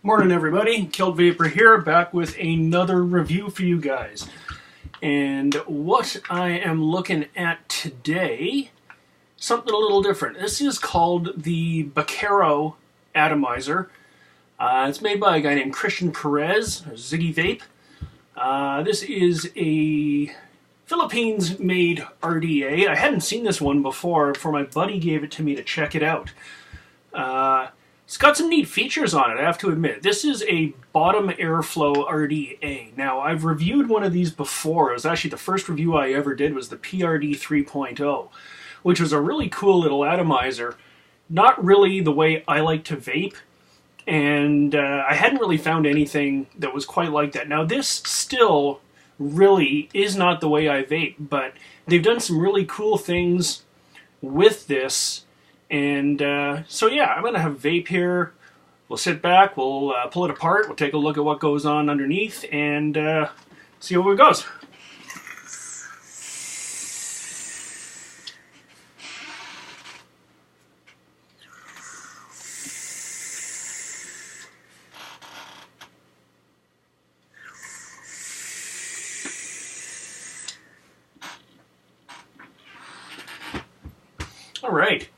Morning everybody, Killed Vapor here, back with another review for you guys. And what I am looking at today, something a little different. This is called the Bakero Atomizer. It's made by a guy named Christian Perez, Ziggy Vape. This is a Philippines-made RDA. I hadn't seen this one before my buddy gave it to me to check it out. It's got some neat features on it, I have to admit. This is a bottom airflow RDA. Now, I've reviewed one of these before. It was actually the first review I ever did was the PRD 3.0, which was a really cool little atomizer. Not really the way I like to vape, and I hadn't really found anything that was quite like that. Now, this still really is not the way I vape, but they've done some really cool things with this. And so yeah, I'm going to have vape here. We'll sit back, we'll pull it apart, we'll take a look at what goes on underneath, and see where it goes. All right.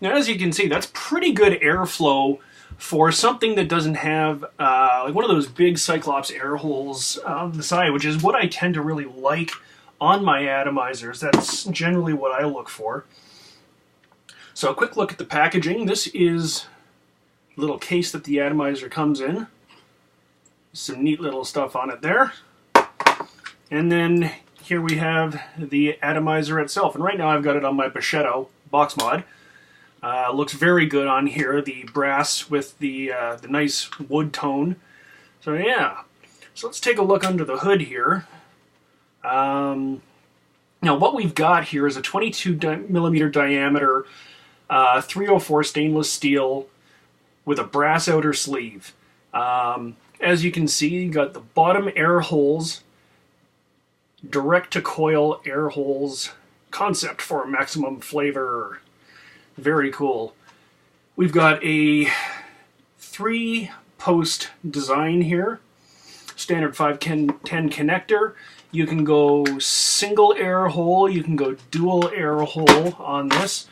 Now, as you can see, that's pretty good airflow for something that doesn't have like one of those big Cyclops air holes on the side, which is what I tend to really like on my atomizers. That's generally what I look for. So a quick look at the packaging. This is the little case that the atomizer comes in. Some neat little stuff on it there. And then here we have the atomizer itself. And right now I've got it on my Bakero box mod. Looks very good on here, the brass with the nice wood tone. So yeah, so let's take a look under the hood here. Now what we've got here is a 22 millimeter diameter 304 stainless steel with a brass outer sleeve. As you can see, you got the bottom air holes, direct to coil air holes concept for maximum flavor. Very cool. We've got a 3-post design here. Standard 510 connector. You can go single air hole, you can go dual air hole on this.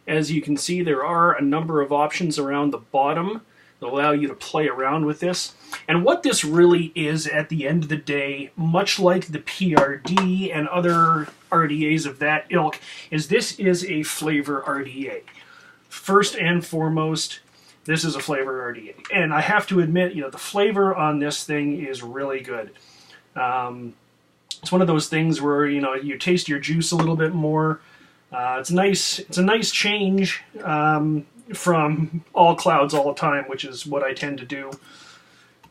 As you can see, there are a number of options around the bottom that allow you to play around with this. And what this really is at the end of the day, much like the PRD and other RDAs of that ilk, is this is a flavor RDA. First and foremost, this is a flavor RDA. And I have to admit, you know, the flavor on this thing is really good. It's one of those things where, you know, you taste your juice a little bit more. It's nice. It's a nice change from all clouds all the time, which is what I tend to do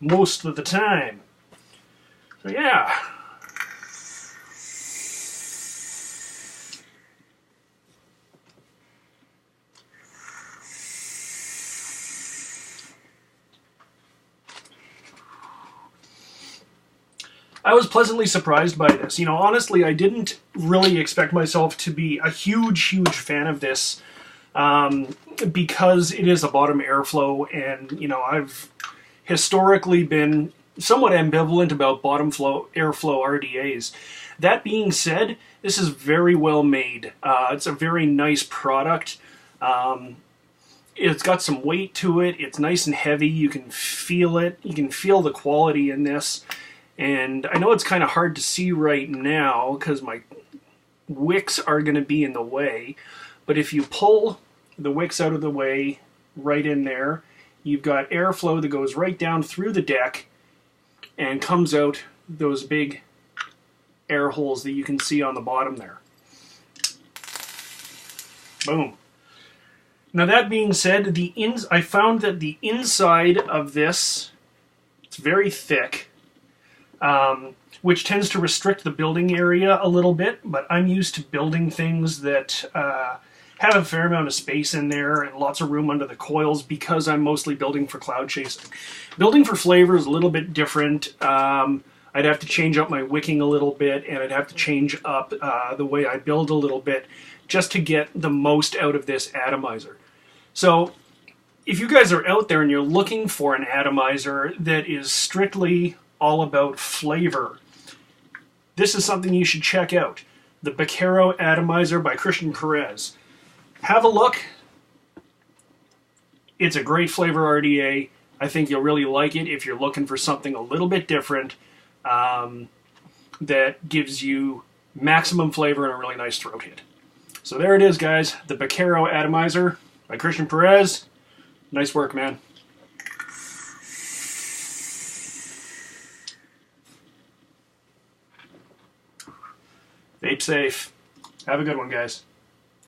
most of the time. So yeah. I was pleasantly surprised by this. You know, honestly, I didn't really expect myself to be a huge fan of this because it is a bottom airflow, and, you know, I've historically been somewhat ambivalent about bottom airflow RDAs. That being said, this is very well made. It's a very nice product. It's got some weight to it. It's nice and heavy. You can feel it. You can feel the quality in this. And I know it's kind of hard to see right now because my wicks are going to be in the way. But if you pull the wicks out of the way, right in there, you've got airflow that goes right down through the deck and comes out those big air holes that you can see on the bottom there. Boom. Now that being said, I found that the inside of this, it's very thick. Which tends to restrict the building area a little bit, but I'm used to building things that have a fair amount of space in there and lots of room under the coils because I'm mostly building for cloud chasing. Building for flavor is a little bit different. I'd have to change up my wicking a little bit, and I'd have to change up the way I build a little bit just to get the most out of this atomizer. So if you guys are out there and you're looking for an atomizer that is strictly all about flavor, this is something you should check out. The Bakero Atomizer by Christian Perez. Have a look. It's a great flavor RDA. I think you'll really like it if you're looking for something a little bit different that gives you maximum flavor and a really nice throat hit. So there it is, guys. The Bakero Atomizer by Christian Perez. Nice work, man. Vape safe. Have a good one, guys.